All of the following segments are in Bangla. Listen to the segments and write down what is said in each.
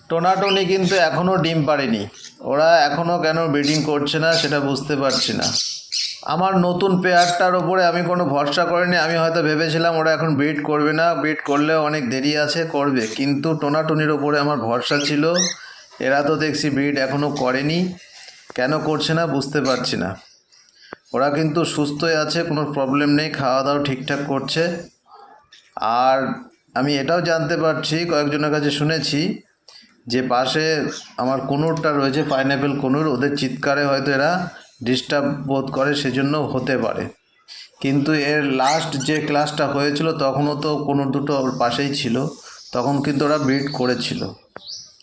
টোনাটুনি কিন্তু এখনও ডিম পাড়েনি। ওরা এখনও কেন ব্রিডিং করছে না সেটা বুঝতে পারছি না। আমার নতুন পেয়ারটার ওপরে আমি কোনো ভরসা করিনি। আমি হয়তো ভেবেছিলাম ওরা এখন ব্রিড করবে না, ব্রিড করলেও অনেক দেরি আছে, করবে, কিন্তু টোনাটুনির ওপরে আমার ভরসা ছিল। এরা তো দেখছি ব্রিড এখনও করেনি, কেন করছে না বুঝতে পারছি না। ওরা কিন্তু সুস্থই আছে, কোনো প্রবলেম নেই, খাওয়া দাওয়া ঠিকঠাক করছে। আর আমি এটাও জানতে পারছি, কয়েকজনের কাছে শুনেছি যে পাশে আমার কুনুরটা রয়েছে, পাইনঅ্যাপেল কুনুর, ওদের চিৎকারে হয়তো এরা ডিস্টার্ব বোধ করে, সেজন্য হতে পারে। কিন্তু এর লাস্ট যে ক্লাসটা হয়েছিল তখনও তো কুনুর দুটো ওর পাশেই ছিল, তখন কিন্তু ওরা ব্রিড করেছিল।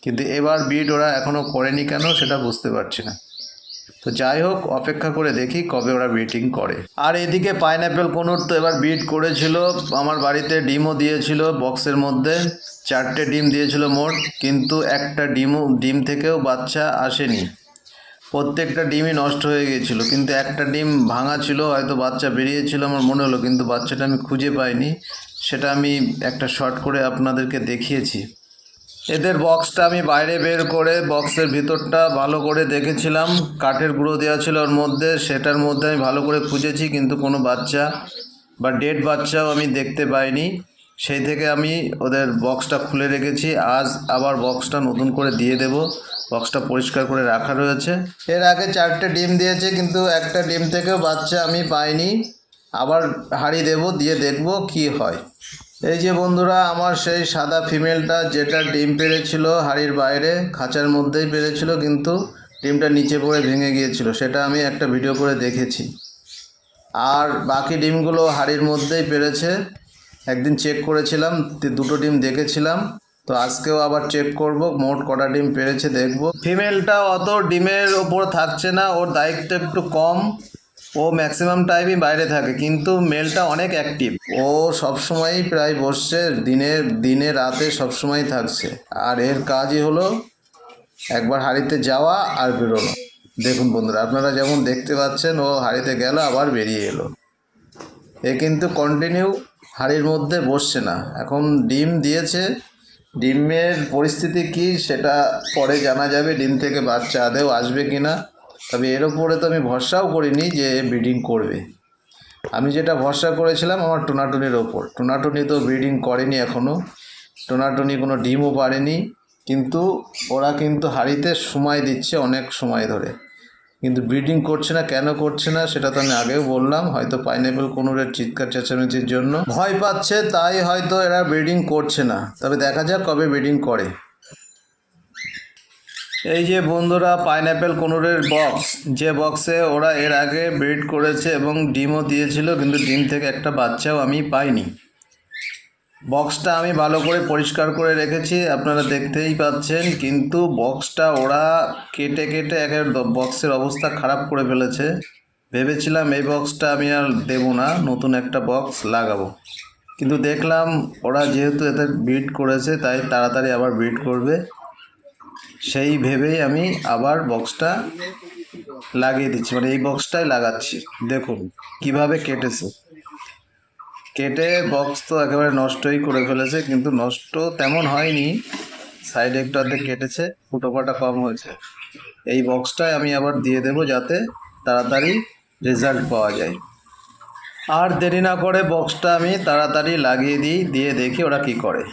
কিন্তু এবার ব্রিড ওরা এখনও করেনি, কেন সেটা বুঝতে পারছি না। তো যাই হোক, অপেক্ষা করে দেখি কবে ওরা ব্রিডিং করে। আর এদিকে পাইনঅ্যাপেল কোনুর তো এবার ব্রিড করেছিল, আমার বাড়িতে ডিমও দিয়েছিল বক্সের মধ্যে, 4টে ডিম দিয়েছিল মোট, কিন্তু একটা ডিম থেকেও বাচ্চা আসেনি। প্রত্যেকটা ডিমই নষ্ট হয়ে গিয়েছিল, কিন্তু একটা ডিম ভাঙা ছিল, হয়তো বাচ্চা বেরিয়েছিল আমার মনে হলো, কিন্তু বাচ্চাটা আমি খুঁজে পাইনি। সেটা আমি একটা শর্ট করে আপনাদেরকে দেখিয়েছি। এদের বক্সটা আমি বাইরে বের করে বক্সের ভিতরটা ভালো করে দেখেছিলাম, কাঠের গুঁড়ো দেওয়া ছিল ওর মধ্যে, সেটার মধ্যে আমি ভালো করে খুঁজেছি, কিন্তু কোনো বাচ্চা বা ডেড বাচ্চাও আমি দেখতে পাইনি। সেই থেকে আমি ওদের বক্সটা খুলে রেখেছি। আজ আবার বক্সটা নতুন করে দিয়ে দেব, বক্সটা পরিষ্কার করে রাখা রয়েছে। এর আগে 4টে ডিম দিয়েছে, কিন্তু একটা ডিম থেকেও বাচ্চা আমি পাইনি। আবার হাঁড়ি দেব, দিয়ে দেখব কি হয়। এই যে বন্ধুরা, আমার সেই সাদা ফিমেলটা যেটা ডিম পেড়েছিল হাঁড়ির বাইরে, খাঁচার মধ্যেই পেড়েছিল, কিন্তু ডিমটা নিচে পড়ে ভেঙে গিয়েছিল, সেটা আমি একটা ভিডিও করে দেখেছি। আর বাকি ডিমগুলো হাঁড়ির মধ্যেই পেড়েছে। একদিন চেক করেছিলাম, দুটো ডিম দেখেছিলাম, তো আজকেও আবার চেক করব মোট কটা ডিম পেড়েছে দেখব। ফিমেলটা অত ডিমের ওপর থাকছে না, ওর দায়িত্ব একটু কম, ও ম্যাক্সিমাম টাইমই বাইরে থাকে, কিন্তু মেলটা অনেক অ্যাক্টিভ, ও সবসময়ই প্রায় বসছে, দিনে রাতে সবসময় থাকছে। আর এর কাজই হলো একবার হাঁড়িতে যাওয়া আর বেরোনো। দেখুন বন্ধুরা, আপনারা যেমন দেখতে পাচ্ছেন, ও হাঁড়িতে গেল আবার বেরিয়ে এলো। এ কিন্তু কন্টিনিউ হাঁড়ির মধ্যে বসছে না। এখন ডিম দিয়েছে, ডিমের পরিস্থিতি কী সেটা পরে জানা যাবে, ডিম থেকে বাচ্চা আদেও আসবে কি না। তবে এর ওপরে তো আমি ভরসাও করিনি যে ব্রিডিং করবে। আমি যেটা ভরসা করেছিলাম আমার টোনাটুনির ওপর, টোনাটুনি তো ব্রিডিং করেনি এখনও, টোনাটুনি কোনো ডিমও পারেনি, কিন্তু ওরা কিন্তু হাঁড়িতে সময় দিচ্ছে অনেক সময় ধরে, কিন্তু ব্রিডিং করছে না। কেন করছে না সেটা তো আমি আগেও বললাম, হয়তো পাইনঅ্যাপেল কোনুরের চিৎকার চেঁচামেচির জন্য ভয় পাচ্ছে, তাই হয়তো এরা ব্রিডিং করছে না। তবে দেখা যাক কবে ব্রিডিং করে। এই যে বন্ধুরা, পাইনঅ্যাপেল কোনুরের বক্স, যে বক্সে ওরা এর আগে ব্রিড করেছে এবং ডিমও দিয়েছিল, কিন্তু ডিম থেকে একটা বাচ্চাও আমি পাইনি। বক্সটা আমি ভালো করে পরিষ্কার করে রেখেছি, আপনারা দেখতেই পাচ্ছেন, কিন্তু বক্সটা ওরা কেটে কেটে একের বক্সের অবস্থা খারাপ করে ফেলেছে। ভেবেছিলাম এই বক্সটা আমি আর দেবো না, নতুন একটা বক্স লাগাবো, কিন্তু দেখলাম ওরা যেহেতু এদের ব্রিড করেছে তাই তাড়াতাড়ি আবার ব্রিড করবে, সেই ভেবেই আমি আবার বক্সটা লাগিয়ে দিচ্ছি, মানে এই বক্সটাই লাগাচ্ছি। দেখুন কিভাবে কেটেছে, কেটে বক্স তো একেবারে নষ্টই করে ফেলেছে, কিন্তু নষ্ট তেমন হয়নি, সাইডে একটু অর্ধেক কেটেছে, ফুটো ফাটা কম হয়েছে। এই বক্সটাই আমি আবার দিয়ে দেবো যাতে তাড়াতাড়ি রেজাল্ট পাওয়া যায়। আর দেরি না করে বক্সটা আমি তাড়াতাড়ি লাগিয়ে দিই, দিয়ে দেখি ওরা কি করে।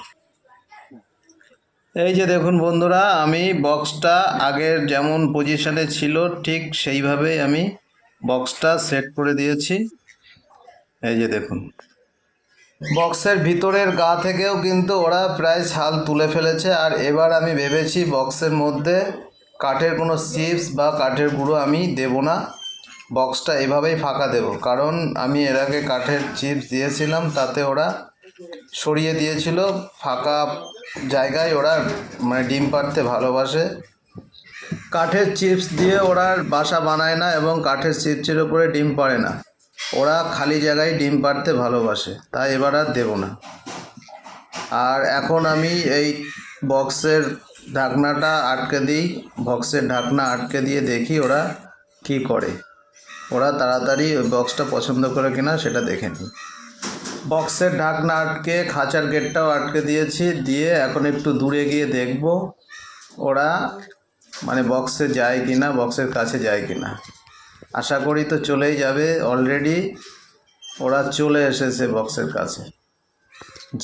এই যে দেখুন বন্ধুরা, আমি বক্সটা আগের যেমন পজিশনে ছিল ঠিক সেইভাবেই আমি বক্সটা সেট করে দিয়েছি। এই যে দেখুন, বক্সের ভিতরের গা থেকেও কিন্তু ওরা প্রায় ছাল তুলে ফেলেছে। আর এবার আমি ভেবেছি বক্সের মধ্যে কাঠের কোনো চিপস বা কাঠের গুঁড়ো আমি দেব না, বক্সটা এভাবেই ফাঁকা দেব, কারণ আমি এর আগে কাঠের চিপস দিয়েছিলাম, তাতে ওরা সরিয়ে দিয়েছিল। ফাঁকা জায়গায় ওরা মানে ডিম পাড়তে ভালোবাসে, কাঠের চিপস দিয়ে ওরা বাসা বানায় না এবং কাঠের চিপসের উপরে ডিম পাড়ে না, ওরা খালি জায়গায় ডিম পাড়তে ভালোবাসে, তাই এবার আর দেবো না। আর এখন আমি এই বক্সের ঢাকনাটা আটকে দিই, বক্সের ঢাকনা আটকে দিয়ে দেখি ওরা কি করে, ওরা তাড়াতাড়ি ওই বক্সটা পছন্দ করে কিনা সেটা দেখে নিই। বক্সের ঢাকনা আটকে খাঁচার গেটটাও আটকে দিয়েছি, দিয়ে এখন একটু দূরে গিয়ে দেখব ওরা মানে বক্সে যায় কি না, বক্সের কাছে যায় কি না। আশা করি তো চলেই যাবে, অলরেডি ওরা চলে এসেছে বক্সের কাছে।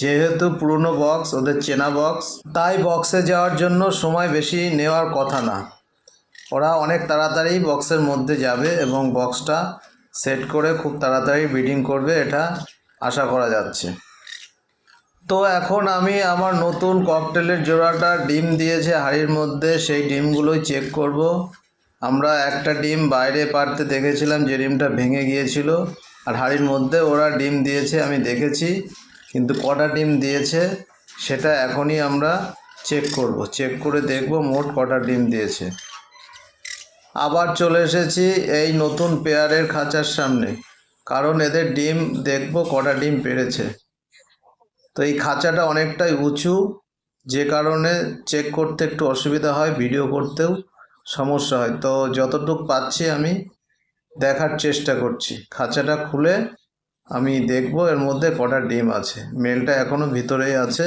যেহেতু পুরনো বক্স, ওদের চেনা বক্স, তাই বক্সে যাওয়ার জন্য সময় বেশি নেওয়ার কথা না। ওরা অনেক তাড়াতাড়ি বক্সের মধ্যে যাবে এবং বক্সটা সেট করে খুব তাড়াতাড়ি ব্রিডিং করবে, এটা আশা করা যাচ্ছে। তো এখন আমি আমার নতুন ককটেলের জোড়াটা ডিম দিয়েছে হাঁড়ির মধ্যে, সেই ডিমগুলোই চেক করব। আমরা একটা ডিম বাইরে পাড়তে দেখেছিলাম, যে ডিমটা ভেঙে গিয়েছিল, আর হাঁড়ির মধ্যে ওরা ডিম দিয়েছে আমি দেখেছি, কিন্তু কটা ডিম দিয়েছে সেটা এখনই আমরা চেক করব। চেক করে দেখব মোট কটা ডিম দিয়েছে। আবার চলে এসেছি এই নতুন পেয়ারের খাঁচার সামনে, কারণ এদের ডিম দেখব কটা ডিম পেড়েছে। তো এই খাঁচাটা অনেকটাই উঁচু, যে কারণে চেক করতে একটু অসুবিধা হয়, ভিডিও করতেও সমস্যা হয়। তো যতটুকু পাচ্ছি আমি দেখার চেষ্টা করছি। খাঁচাটা খুলে আমি দেখব এর মধ্যে কটা ডিম আছে। মেলটা এখনও ভিতরেই আছে।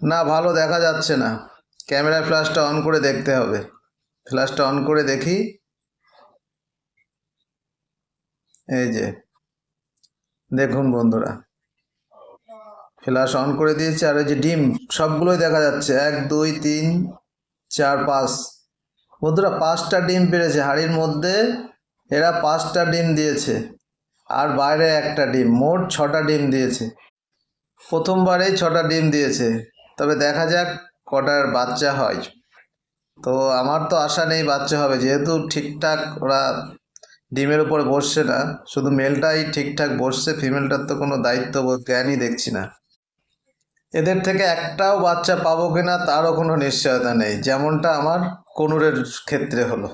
না, ভালো দেখা যাচ্ছে না, ক্যামেরার ফ্ল্যাশটা অন করে দেখতে হবে। ফ্ল্যাশটা অন করে দেখি, এই যে দেখুন বন্ধুরা, ফ্ল্যাশ অন করে দিয়েছে, আর এই যে ডিম সবগুলোই দেখা যাচ্ছে, 1 2 3 4 5। বন্ধুরা 5টা ডিম পেড়েছে হাঁড়ির মধ্যে, এরা 5টা ডিম দিয়েছে, আর বাইরে একটা ডিম, মোট 6টা ডিম দিয়েছে। প্রথমবারেই 6টা ডিম দিয়েছে, তবে দেখা যাক কটার বাচ্চা হয়। তো আমার তো আশা নেই বাচ্চা হবে, যেহেতু ঠিকঠাক ওরা ডিমের উপরে বসছে না, শুধু মেলটাই ঠিকঠাক বসছে, ফিমেলটার তো কোনো দায়িত্ব জ্ঞানই দেখছি না। এদের থেকে একটাও বাচ্চা পাবো কিনা তারও কোনো নিশ্চয়তা নেই, যেমনটা আমার কনুরের ক্ষেত্রে হলো।